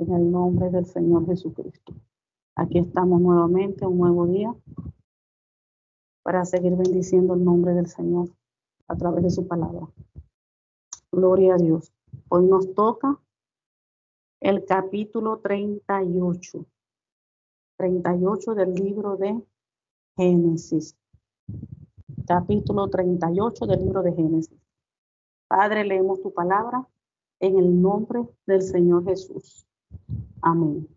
en el nombre del Señor Jesucristo. Aquí estamos nuevamente, un nuevo día, para seguir bendiciendo el nombre del Señor a través de su palabra. Gloria a Dios. Hoy nos toca el capítulo 38 del libro de Génesis. Capítulo 38 del libro de Génesis. Padre, leemos tu palabra en el nombre del Señor Jesús. Amén.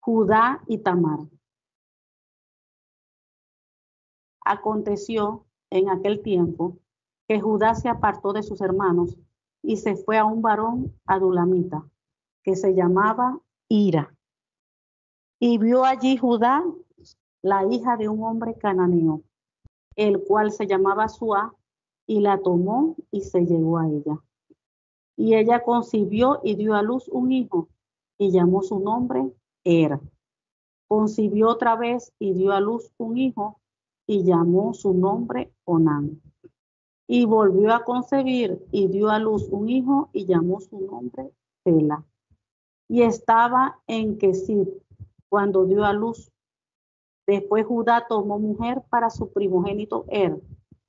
Judá y Tamar. Aconteció en aquel tiempo que Judá se apartó de sus hermanos y se fue a un varón adulamita que se llamaba Hira. Y vio allí Judá la hija de un hombre cananeo, el cual se llamaba Suá, y la tomó y se llegó a ella. Y ella concibió y dio a luz un hijo, y llamó su nombre Er. Concibió otra vez y dio a luz un hijo, y llamó su nombre Onán. Y volvió a concebir y dio a luz un hijo, y llamó su nombre Sela. Y estaba en Kesid cuando dio a luz. Después Judá tomó mujer para su primogénito Er,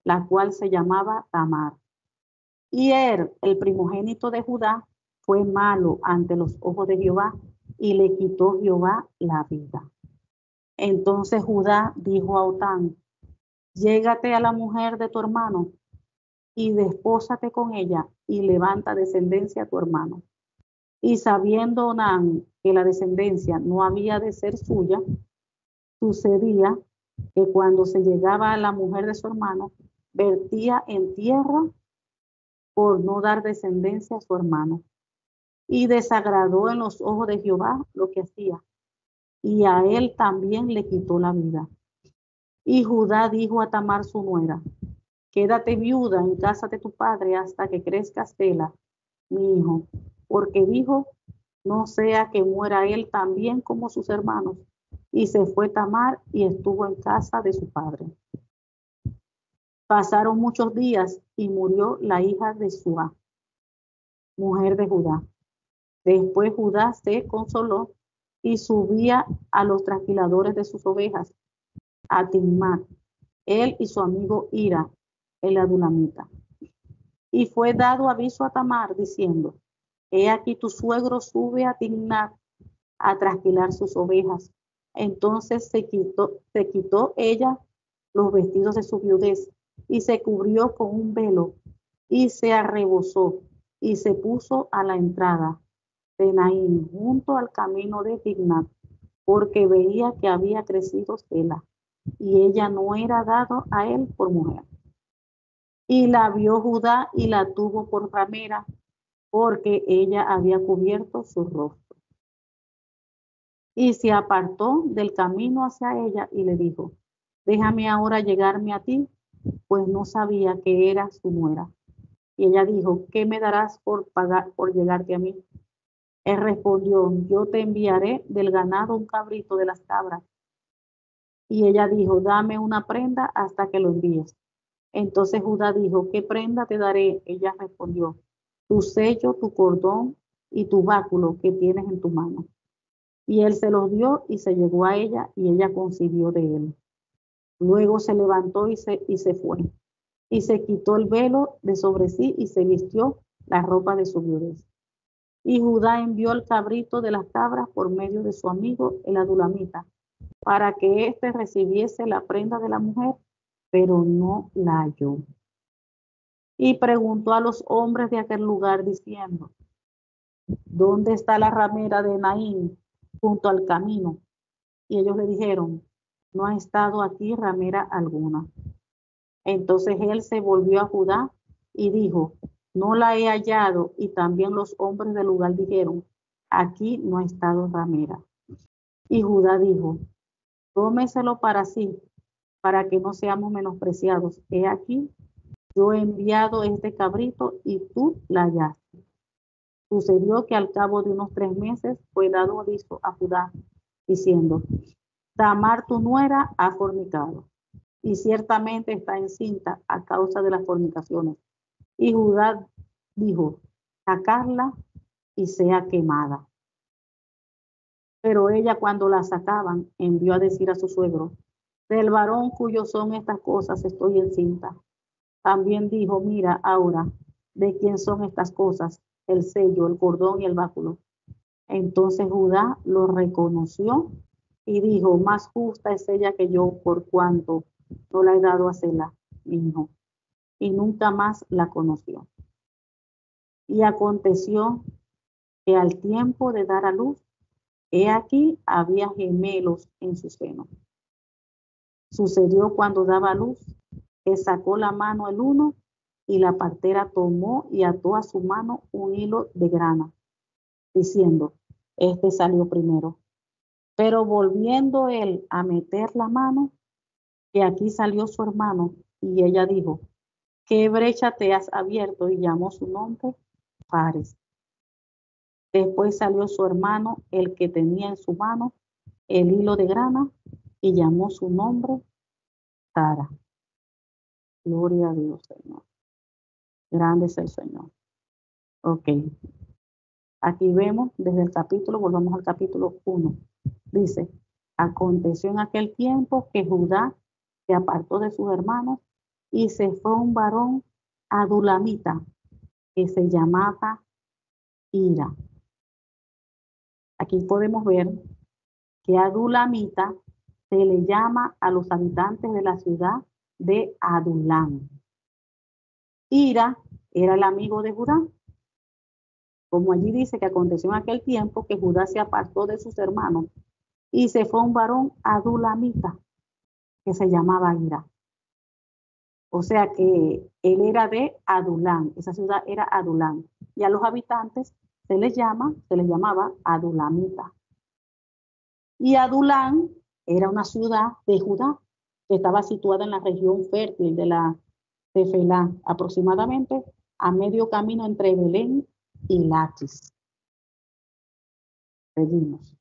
la cual se llamaba Tamar. Y Er, el primogénito de Judá, fue malo ante los ojos de Jehová, y le quitó Jehová la vida. Entonces Judá dijo a Otán: llégate a la mujer de tu hermano, y despósate con ella, y levanta descendencia a tu hermano. Y sabiendo Onán que la descendencia no había de ser suya, sucedía que cuando se llegaba a la mujer de su hermano, vertía en tierra por no dar descendencia a su hermano. Y desagradó en los ojos de Jehová lo que hacía, y a él también le quitó la vida. Y Judá dijo a Tamar su nuera: quédate viuda en casa de tu padre hasta que crezca Sela, mi hijo, porque dijo: no sea que muera él también como sus hermanos. Y se fue Tamar y estuvo en casa de su padre. Pasaron muchos días y murió la hija de Suá, mujer de Judá. Después Judá se consoló y subía a los trasquiladores de sus ovejas, a Timnat, él y su amigo Hira, el adulamita. Y fue dado aviso a Tamar, diciendo: he aquí tu suegro sube a Timnat a trasquilar sus ovejas. Entonces se quitó ella los vestidos de su viudez y se cubrió con un velo y se arrebozó y se puso a la entrada de Naín junto al camino de Timnat, porque veía que había crecido Sela y ella no era dado a él por mujer. Y la vio Judá y la tuvo por ramera, porque ella había cubierto su rostro. Y se apartó del camino hacia ella y le dijo: déjame ahora llegarme a ti, pues no sabía que era su nuera. Y ella dijo: ¿qué me darás por pagar por llegarte a mí? Él respondió: yo te enviaré del ganado un cabrito de las cabras. Y ella dijo: dame una prenda hasta que lo envíes. Entonces Judá dijo: ¿qué prenda te daré? Ella respondió: tu sello, tu cordón y tu báculo que tienes en tu mano. Y él se los dio y se llegó a ella, y ella concibió de él. Luego se levantó y se fue, y se quitó el velo de sobre sí y se vistió la ropa de su viudez. Y Judá envió el cabrito de las cabras por medio de su amigo el adulamita, para que éste recibiese la prenda de la mujer, pero no la halló. Y preguntó a los hombres de aquel lugar diciendo: ¿dónde está la ramera de Naín junto al camino? Y ellos le dijeron: no ha estado aquí ramera alguna. Entonces él se volvió a Judá y dijo: no la he hallado. Y también los hombres del lugar dijeron: aquí no ha estado ramera. Y Judá dijo: tómeselo para sí, para que no seamos menospreciados. He aquí, yo he enviado este cabrito y tú la hallaste. Sucedió que al cabo de unos 3 meses fue dado aviso a Judá, diciendo: Tamar tu nuera ha fornicado, y ciertamente está encinta a causa de las fornicaciones. Y Judá dijo, sacarla y sea quemada. Pero ella, cuando la sacaban, envió a decir a su suegro, del varón cuyo son estas cosas estoy encinta. También dijo, mira ahora, ¿de quién son estas cosas? El sello, el cordón y el báculo. Entonces Judá lo reconoció y dijo, más justa es ella que yo, por cuanto no la he dado a Sela, mi hijo. Y nunca más la conoció. Y aconteció que al tiempo de dar a luz, he aquí había gemelos en su seno. Sucedió cuando daba a luz, que sacó la mano el uno, y la partera tomó y ató a su mano un hilo de grana, diciendo, este salió primero. Pero volviendo él a meter la mano, que aquí salió su hermano, y ella dijo, ¿qué brecha te has abierto? Y llamó su nombre Fares. Después salió su hermano, el que tenía en su mano el hilo de grana, y llamó su nombre Tara. Gloria a Dios, Señor. Grande es el Señor. Ok. Aquí vemos desde el capítulo, volvamos al capítulo 1. Dice, aconteció en aquel tiempo que Judá se apartó de sus hermanos y se fue un varón adulamita que se llamaba Ira. Aquí podemos ver que adulamita se le llama a los habitantes de la ciudad de Adulam. Ira era el amigo de Judá. Como allí dice que aconteció en aquel tiempo que Judá se apartó de sus hermanos y se fue un varón adulamita que se llamaba Ira. O sea que él era de Adulam, esa ciudad era Adulam. Y a los habitantes se les llamaba adulamita. Y Adulam era una ciudad de Judá que estaba situada en la región fértil de la Tefelá, aproximadamente a medio camino entre Belén y Laquis. Seguimos.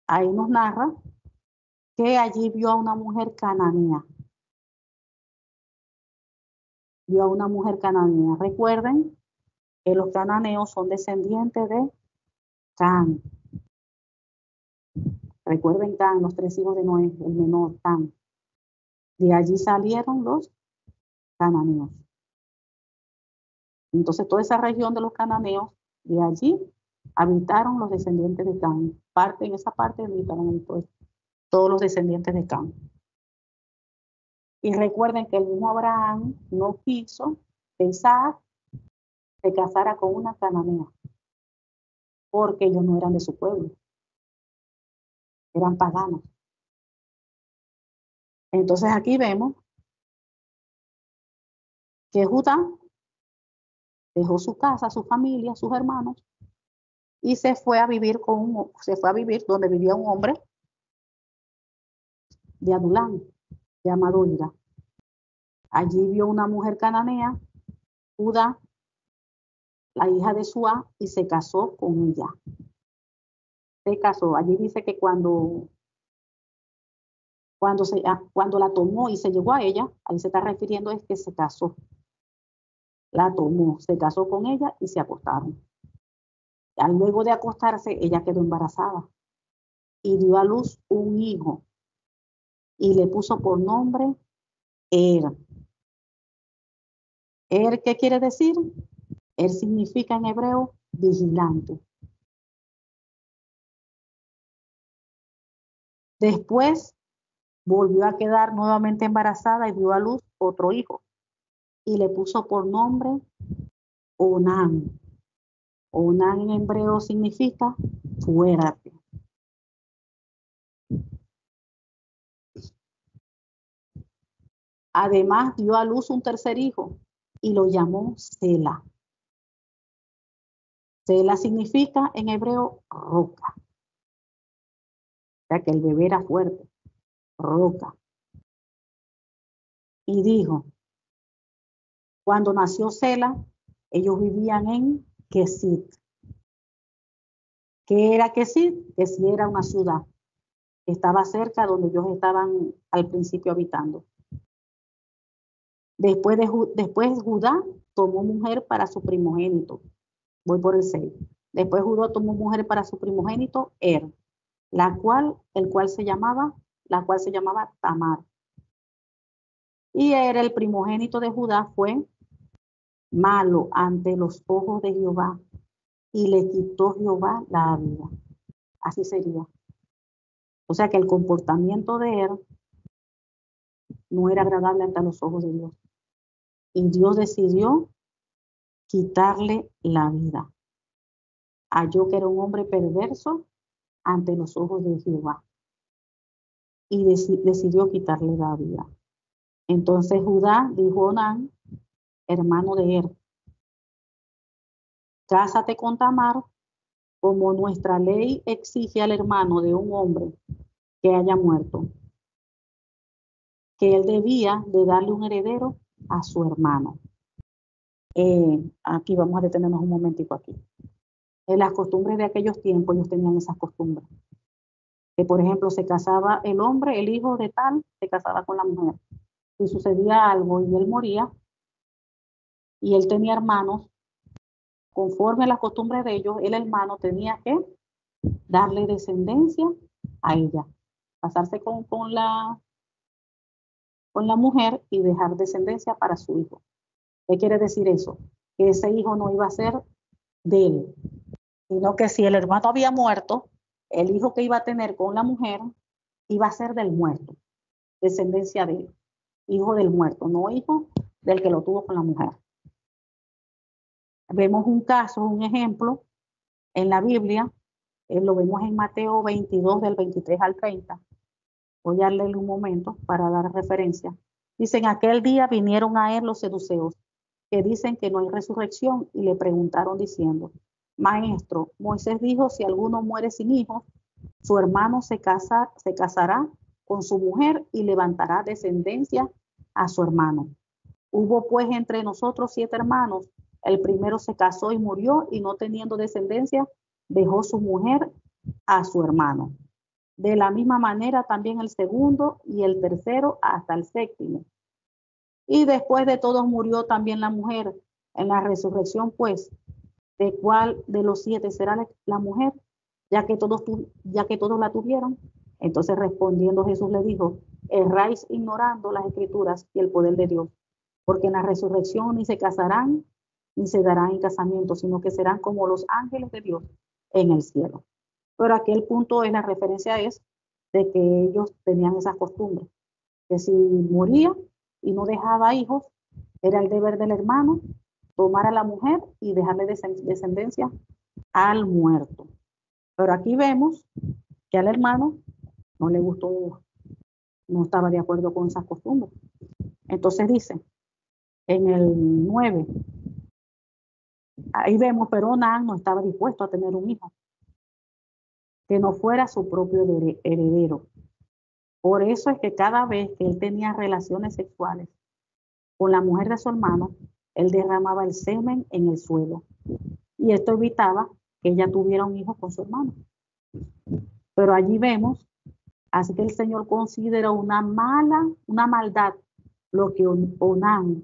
Ahí nos narra que allí vio a una mujer cananea. Vio a una mujer cananea. Recuerden que los cananeos son descendientes de Can. Recuerden Can, los tres hijos de Noé, el menor Can. De allí salieron los cananeos. Entonces toda esa región de los cananeos, de allí habitaron los descendientes de Can. En esa parte habitaron todos los descendientes de Can. Y recuerden que el mismo Abraham no quiso que Isaac se casara con una cananea, porque ellos no eran de su pueblo, eran paganos. Entonces aquí vemos que Judá dejó su casa, su familia, sus hermanos, y se fue a vivir donde vivía un hombre de Adulam, llamado Ira. Allí vio una mujer cananea, Judá, la hija de Suá, y se casó con ella. Se casó. Allí dice que cuando la tomó y se llegó a ella, ahí se está refiriendo es que se casó. La tomó, se casó con ella y se acostaron. Ya luego de acostarse, ella quedó embarazada y dio a luz un hijo y le puso por nombre Er. Er, ¿qué quiere decir? Er significa en hebreo vigilante. Después volvió a quedar nuevamente embarazada y dio a luz otro hijo y le puso por nombre Onán. Onán en hebreo significa fuerte. Además dio a luz un tercer hijo y lo llamó Sela. Sela significa en hebreo roca. O sea que el bebé era fuerte, roca. Y dijo, cuando nació Sela, ellos vivían en Kesit. ¿Qué era Kesit? Kesit era una ciudad que estaba cerca donde ellos estaban al principio habitando. Después Judá tomó mujer para su primogénito. Voy por el 6. Después Judá tomó mujer para su primogénito, la cual se llamaba Tamar. Y el primogénito de Judá, fue malo ante los ojos de Jehová, y le quitó Jehová la vida. Así sería. O sea que el comportamiento de no era agradable ante los ojos de Dios. Y Dios decidió quitarle la vida. Halló que era un hombre perverso ante los ojos de Jehová. Y decidió quitarle la vida. Entonces Judá dijo a Onán, hermano de cásate con Tamar, como nuestra ley exige al hermano de un hombre que haya muerto, que él debía de darle un heredero a su hermano. Aquí vamos a detenernos un momentico aquí. En las costumbres de aquellos tiempos, ellos tenían esas costumbres. Que, por ejemplo, se casaba el hombre, el hijo de tal, se casaba con la mujer. Si sucedía algo y él moría, y él tenía hermanos, conforme a las costumbres de ellos, el hermano tenía que darle descendencia a ella, casarse con la mujer y dejar descendencia para su hijo. ¿Qué quiere decir eso? Que ese hijo no iba a ser de él, sino que si el hermano había muerto, el hijo que iba a tener con la mujer iba a ser del muerto, descendencia de él, hijo del muerto, no hijo del que lo tuvo con la mujer. Vemos un caso, un ejemplo en la Biblia, lo vemos en Mateo 22 del 23 al 30. Voy a leerle un momento para dar referencia. Dice, en aquel día vinieron a él los seduceos, que dicen que no hay resurrección, y le preguntaron diciendo, Maestro, Moisés dijo, si alguno muere sin hijos, su hermano se casará con su mujer y levantará descendencia a su hermano. Hubo pues entre nosotros 7 hermanos. El primero se casó y murió, y no teniendo descendencia, dejó su mujer a su hermano. De la misma manera también el segundo y el tercero hasta el 7º. Y después de todos murió también la mujer. En la resurrección, pues, ¿de cuál de los 7 será la mujer? Ya que todos la tuvieron. Entonces respondiendo Jesús le dijo, erráis ignorando las escrituras y el poder de Dios, porque en la resurrección ni se casarán ni se darán en casamiento, sino que serán como los ángeles de Dios en el cielo. Pero aquí el punto es, la referencia es de que ellos tenían esas costumbres, que si moría y no dejaba hijos, era el deber del hermano tomar a la mujer y dejarle descendencia al muerto. Pero aquí vemos que al hermano no le gustó, no estaba de acuerdo con esas costumbres. Entonces dice, en el 9, ahí vemos, pero Onán no estaba dispuesto a tener un hijo que no fuera su propio heredero. Por eso es que cada vez que él tenía relaciones sexuales con la mujer de su hermano, él derramaba el semen en el suelo. Y esto evitaba que ella tuviera un hijo con su hermano. Pero allí vemos, así que el Señor consideró una maldad lo que Onán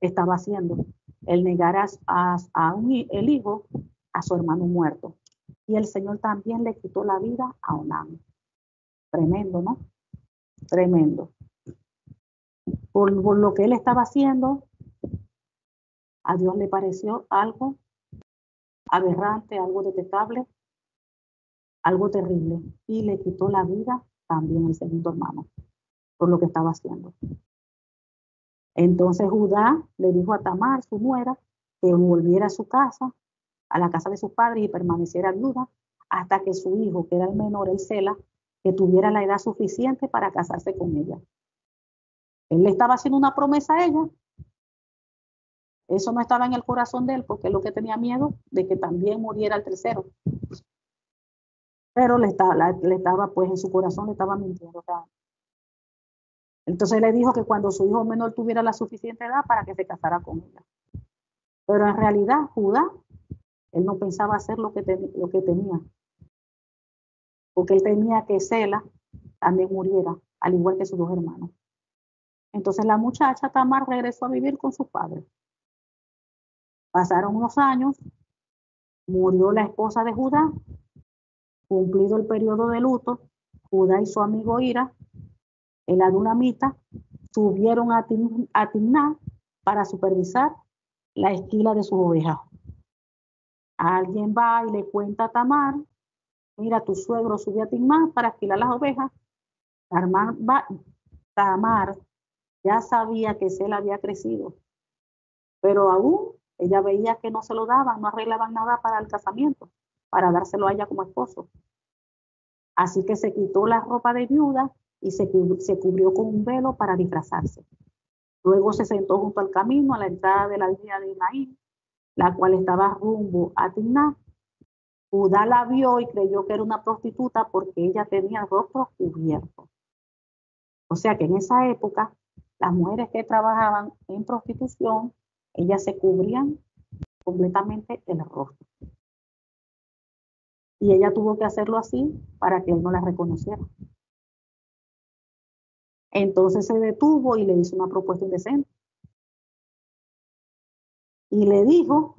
estaba haciendo. El negar el hijo a su hermano muerto. Y el Señor también le quitó la vida a Onán. Tremendo, ¿no? Tremendo. Por lo que él estaba haciendo, a Dios le pareció algo aberrante, algo detestable, algo terrible. Y le quitó la vida también al segundo hermano, por lo que estaba haciendo. Entonces Judá le dijo a Tamar, su nuera, que volviera a su casa, a la casa de sus padres, y permaneciera viuda hasta que su hijo, que era el menor, el Sela, que tuviera la edad suficiente para casarse con ella. Él le estaba haciendo una promesa a ella. Eso no estaba en el corazón de él, porque es lo que tenía miedo de que también muriera el tercero. Pero le estaba, pues en su corazón le estaba mintiendo. Entonces le dijo que cuando su hijo menor tuviera la suficiente edad para que se casara con ella. Pero en realidad Judá, él no pensaba hacer lo que tenía. Porque él temía que Sela también muriera, al igual que sus 2 hermanos. Entonces la muchacha Tamar regresó a vivir con su padre. Pasaron unos años, murió la esposa de Judá. Cumplido el periodo de luto, Judá y su amigo Ira, el adulamita, subieron a Timná para supervisar la esquila de sus ovejas. Alguien va y le cuenta a Tamar: mira, tu suegro subió a Timná para esquilar las ovejas. Tamar ya sabía que él había crecido, pero aún ella veía que no se lo daban, no arreglaban nada para el casamiento, para dárselo a ella como esposo. Así que se quitó la ropa de viuda y se cubrió con un velo para disfrazarse. Luego se sentó junto al camino a la entrada de la aldea de Naín, la cual estaba rumbo a Timná. Judá la vio y creyó que era una prostituta porque ella tenía el rostro cubierto. O sea que en esa época, las mujeres que trabajaban en prostitución, ellas se cubrían completamente el rostro. Y ella tuvo que hacerlo así para que él no la reconociera. Entonces se detuvo y le hizo una propuesta indecente. Y le dijo,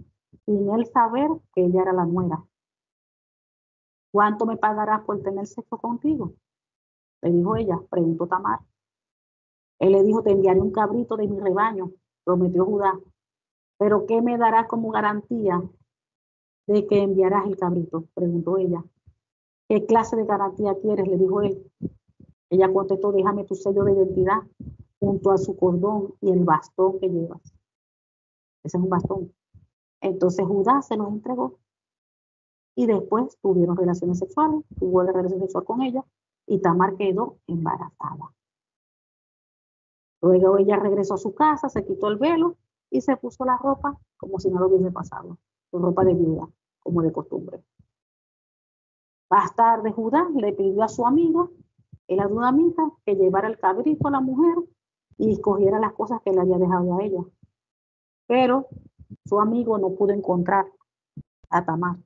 sin él saber, que ella era la nuera: ¿cuánto me pagarás por tener sexo contigo? Le dijo ella, preguntó Tamar. Él le dijo: te enviaré un cabrito de mi rebaño, prometió Judá. ¿Pero qué me darás como garantía de que enviarás el cabrito?, preguntó ella. ¿Qué clase de garantía quieres?, le dijo él. Ella contestó: déjame tu sello de identidad junto a su cordón y el bastón que llevas. Ese es un bastón. Entonces Judá se los entregó y después tuvieron relaciones sexuales, tuvo la relación sexual con ella y Tamar quedó embarazada. Luego ella regresó a su casa, se quitó el velo y se puso la ropa como si no lo hubiese pasado, su ropa de viuda, como de costumbre. Más tarde Judá le pidió a su amigo, el adunamita, que llevara el cabrito a la mujer y escogiera las cosas que le había dejado a ella. Pero su amigo no pudo encontrar a Tamar.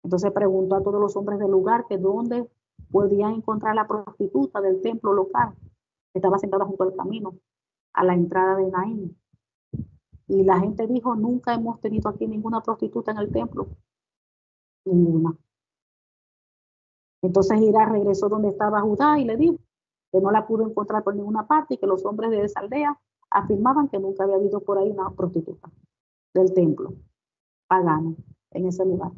Entonces preguntó a todos los hombres del lugar que dónde podían encontrar la prostituta del templo local, que estaba sentada junto al camino, a la entrada de Naín. Y la gente dijo: nunca hemos tenido aquí ninguna prostituta en el templo. Ninguna. Entonces Ira regresó donde estaba Judá y le dijo que no la pudo encontrar por ninguna parte y que los hombres de esa aldea afirmaban que nunca había habido por ahí una prostituta del templo pagano en ese lugar.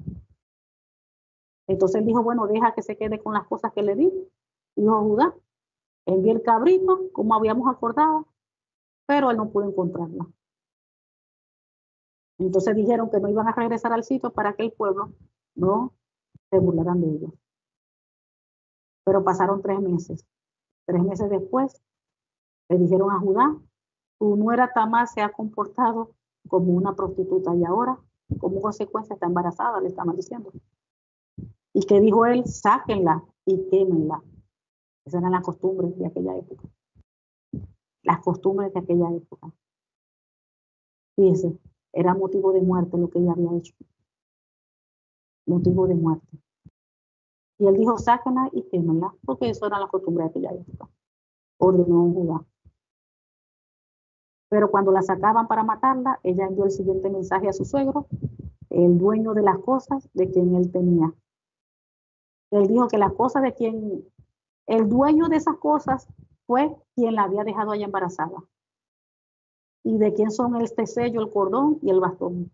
Entonces él dijo: bueno, deja que se quede con las cosas que le di. Dijo Judá: envié el cabrito como habíamos acordado, pero él no pudo encontrarla. Entonces dijeron que no iban a regresar al sitio para que el pueblo no se burlaran de ellos. Pero pasaron 3 meses. 3 meses después le dijeron a Judá: tu nuera Tamar se ha comportado como una prostituta y ahora, como consecuencia, está embarazada, le estaban diciendo. ¿Y qué dijo él? Sáquenla y quémenla. Esas eran las costumbres de aquella época. Las costumbres de aquella época. Fíjense, era motivo de muerte lo que ella había hecho. Motivo de muerte. Y él dijo: sáquenla y quémenla, porque eso eran las costumbres de aquella época. Ordenó Judá. Pero cuando la sacaban para matarla, ella envió el siguiente mensaje a su suegro, el dueño de las cosas de quien él tenía. Él dijo que las cosas de quien, el dueño de esas cosas fue quien la había dejado allá embarazada. Y de quién son este sello, el cordón y el bastón.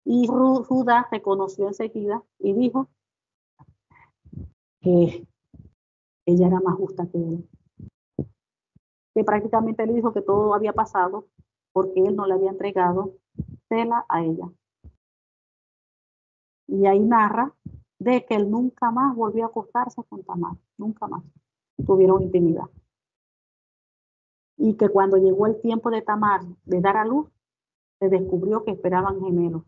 Y Judá reconoció enseguida y dijo que ella era más justa que él. Que prácticamente le dijo que todo había pasado porque él no le había entregado Sela a ella. Y ahí narra de que él nunca más volvió a acostarse con Tamar, nunca más tuvieron intimidad. Y que cuando llegó el tiempo de Tamar de dar a luz, se descubrió que esperaban gemelos.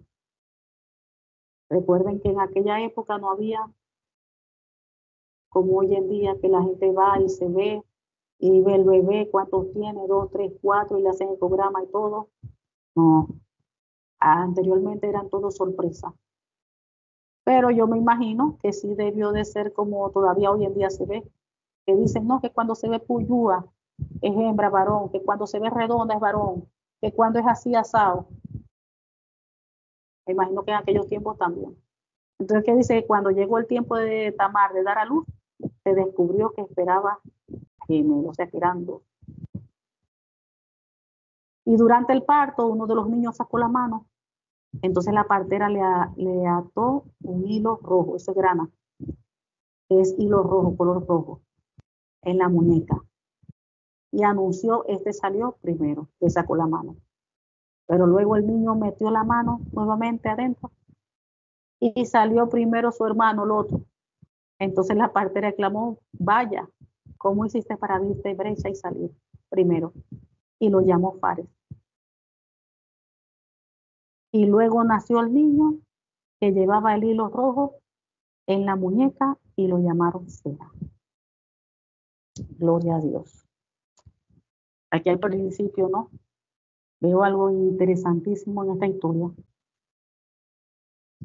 Recuerden que en aquella época no había, como hoy en día, que la gente va y se ve y ve el bebé, cuántos tiene, 2, 3, 4, y le hacen ecograma y todo. No, anteriormente eran todo sorpresa. Pero yo me imagino que sí debió de ser como todavía hoy en día se ve, que dicen: no, que cuando se ve puyúa, es hembra, varón, que cuando se ve redonda es varón, que cuando es así asado. Me imagino que en aquellos tiempos también. Entonces, ¿qué dice? Cuando llegó el tiempo de Tamar de dar a luz, se descubrió que esperaba gemelos, o sea, que eran dos. Y durante el parto, uno de los niños sacó la mano. Entonces la partera le ató un hilo rojo, ese grana, es hilo rojo, color rojo, en la muñeca. Y anunció, este salió primero, le sacó la mano. Pero luego el niño metió la mano nuevamente adentro y salió primero su hermano, el otro. Entonces la partera clamó, vaya, ¿cómo hiciste para abrirte brecha y salir primero? Y lo llamó Fares. Y luego nació el niño que llevaba el hilo rojo en la muñeca y lo llamaron Sera. Gloria a Dios. Aquí al principio, ¿no? Veo algo interesantísimo en esta historia.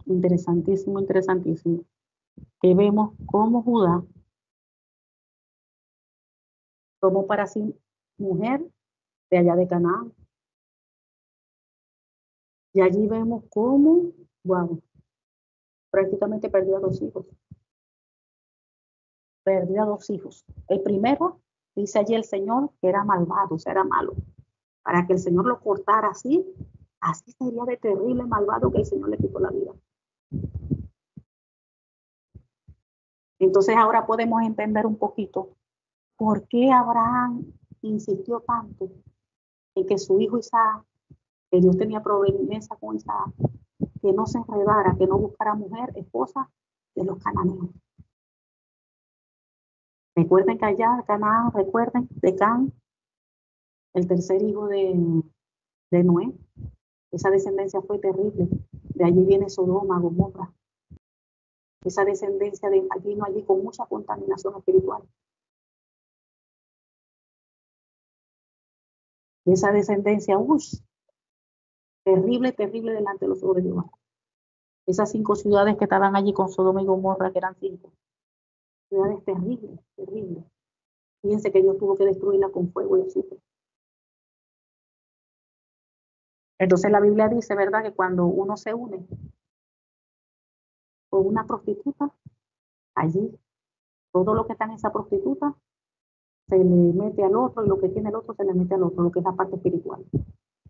Interesantísimo, interesantísimo. Que vemos cómo Judá tomó para sí mujer de allá de Canaán. Y allí vemos cómo, wow, prácticamente perdió a dos hijos. Perdió a dos hijos. El primero, dice allí el Señor, que era malvado, o sea, era malo. Para que el Señor lo cortara así, así sería de terrible malvado que el Señor le quitó la vida. Entonces ahora podemos entender un poquito por qué Abraham insistió tanto en que su hijo Isaac, que Dios tenía promesa con Isaac, que no se enredara, que no buscara mujer, esposa de los cananeos. Recuerden que allá, Canaán, recuerden, de Can, el tercer hijo de Noé, esa descendencia fue terrible. De allí viene Sodoma, Gomorra. Esa descendencia de vino allí con mucha contaminación espiritual. Esa descendencia, terrible, terrible delante de los ojos de Dios. Esas 5 ciudades que estaban allí con Sodoma y Gomorra, que eran 5. Ciudades terribles, terribles. Fíjense que Dios tuvo que destruirla con fuego y azufre. Entonces la Biblia dice, ¿verdad? Que cuando uno se une con una prostituta, allí todo lo que está en esa prostituta se le mete al otro y lo que tiene el otro se le mete al otro, lo que es la parte espiritual,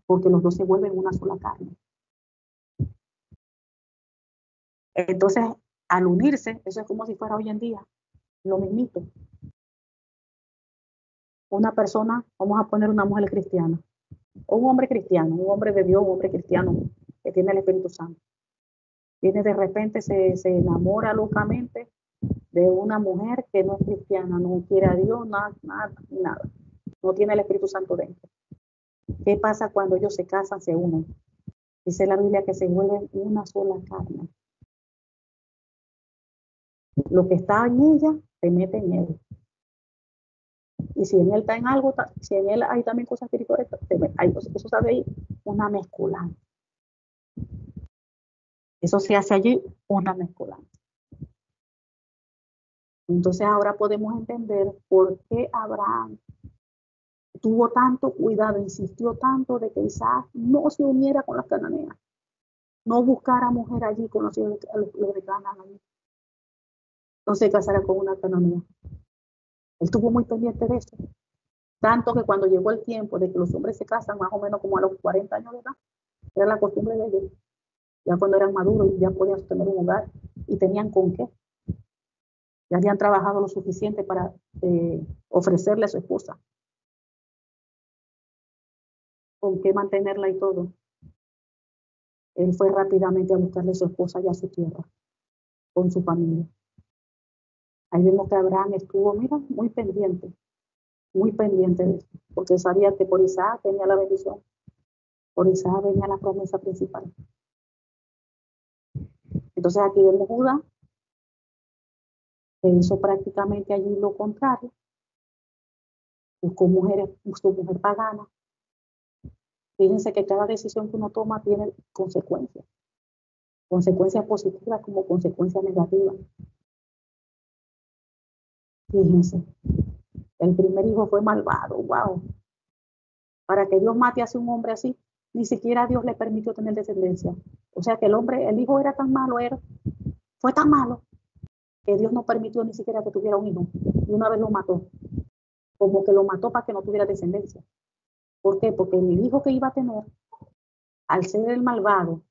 porque los dos se vuelven una sola carne. Entonces, al unirse, eso es como si fuera hoy en día, lo mismito. Una persona, vamos a poner una mujer cristiana, o un hombre cristiano, un hombre de Dios, un hombre cristiano que tiene el Espíritu Santo. Viene de repente, se enamora locamente de una mujer que no es cristiana, no quiere a Dios, nada, no tiene el Espíritu Santo dentro. ¿Qué pasa cuando ellos se casan, se unen? Dice la Biblia que se vuelven una sola carne. Lo que está en ella, se mete en él. Y si en él está en algo, si en él hay también cosas espirituales, eso sabe ahí, una mezcolanza. Eso se hace allí, una mezcolanza. Entonces ahora podemos entender por qué Abraham tuvo tanto cuidado, insistió tanto de que Isaac no se uniera con las cananeas, no buscara mujer allí con los de Canaán allí, no se casara con una cananea. Él estuvo muy pendiente de eso. Tanto que cuando llegó el tiempo de que los hombres se casan más o menos como a los 40 años de edad, era la costumbre de ellos, ya cuando eran maduros ya podían sostener un hogar y tenían con qué. Ya habían trabajado lo suficiente para ofrecerle a su esposa, con qué mantenerla y todo. Él fue rápidamente a buscarle a su esposa y a su tierra, con su familia. Ahí vemos que Abraham estuvo, mira, muy pendiente de eso, porque sabía que por Isaac tenía la bendición, por Isaac venía la promesa principal. Entonces aquí vemos Judá, que hizo prácticamente allí lo contrario, buscó mujer pagana. Fíjense que cada decisión que uno toma tiene consecuencias positivas como consecuencias negativas. Fíjense, El primer hijo fue malvado, wow. Para que Dios mate a un hombre así, ni siquiera Dios le permitió tener descendencia. O sea que el hijo era tan malo, fue tan malo, que Dios no permitió ni siquiera que tuviera un hijo. Y una vez lo mató, como que lo mató para que no tuviera descendencia. ¿Por qué? Porque el hijo que iba a tener, al ser el malvado,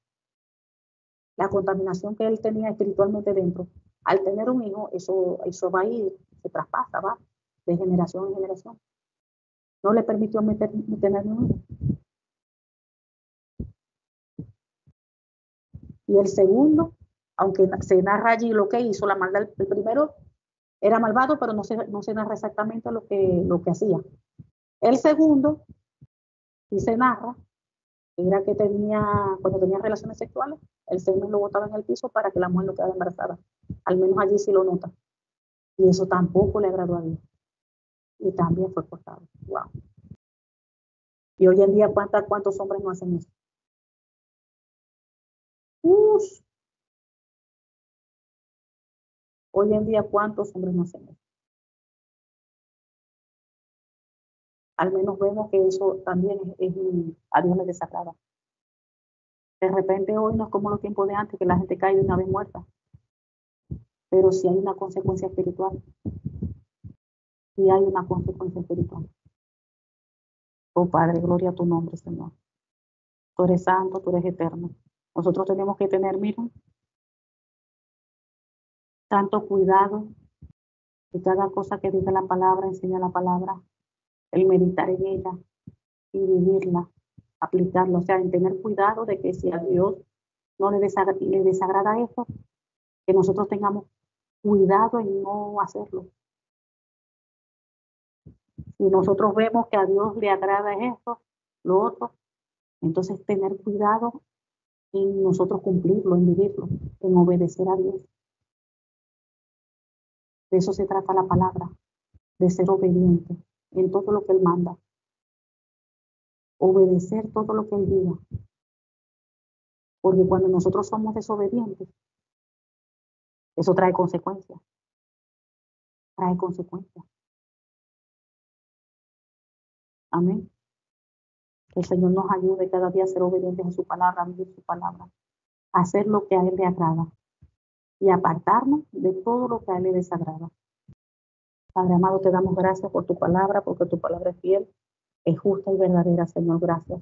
la contaminación que él tenía espiritualmente dentro, al tener un hijo, eso va a ir, se traspasa, va, de generación en generación. No le permitió tener un hijo. Y el segundo, aunque se narra allí lo que hizo, la maldad, el primero era malvado, pero no se narra exactamente lo que hacía. El segundo, sí se narra, era que cuando tenía relaciones sexuales, el semen lo botaba en el piso para que la mujer no quedara embarazada. Al menos allí sí lo nota. Y eso tampoco le agradó a Dios. Y también fue cortado. Wow. Y hoy en día, ¿cuántos hombres no hacen eso? Uf. Hoy en día, ¿cuántos hombres no hacen eso? Al menos vemos que eso también a Dios le desagrada. De repente hoy no es como los tiempos de antes, que la gente cae de una vez muerta. Pero sí hay una consecuencia espiritual. Sí hay una consecuencia espiritual. Oh Padre, gloria a tu nombre, Señor. Tú eres santo, tú eres eterno. Nosotros tenemos que tener, miren, tanto cuidado de cada cosa que diga la palabra, enseña la palabra, el meditar en ella y vivirla, aplicarla. O sea, en tener cuidado de que si a Dios no le desagrada eso, que nosotros tengamos cuidado en no hacerlo. Si nosotros vemos que a Dios le agrada esto, lo otro, entonces tener cuidado en nosotros cumplirlo, en vivirlo, en obedecer a Dios. De eso se trata la palabra, de ser obediente en todo lo que Él manda. Obedecer todo lo que Él diga. Porque cuando nosotros somos desobedientes, eso trae consecuencias. Trae consecuencias. Amén. Que el Señor nos ayude cada día a ser obedientes a su palabra, a vivir su palabra, a hacer lo que a Él le agrada y apartarnos de todo lo que a Él le desagrada. Padre amado, te damos gracias por tu palabra, porque tu palabra es fiel, es justa y verdadera, Señor. Gracias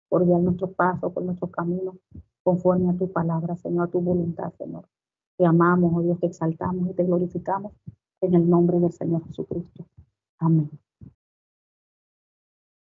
por guiar nuestros pasos, por nuestros caminos, conforme a tu palabra, Señor, a tu voluntad, Señor. Te amamos, oh Dios, te exaltamos y te glorificamos en el nombre del Señor Jesucristo. Amén.